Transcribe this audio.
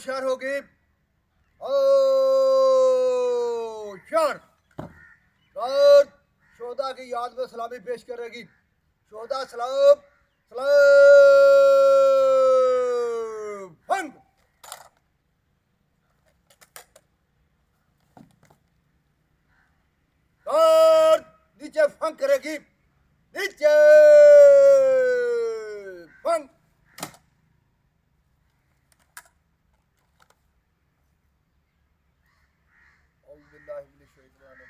होशियार होगी। ओ शार और शोधा की याद में सलामी पेश करेगी। शोधा सलाम सलाम फंग। और नीचे फंग करेगी। नीचे फंग। औज़ु बिल्लाहि मिनश शैतानिर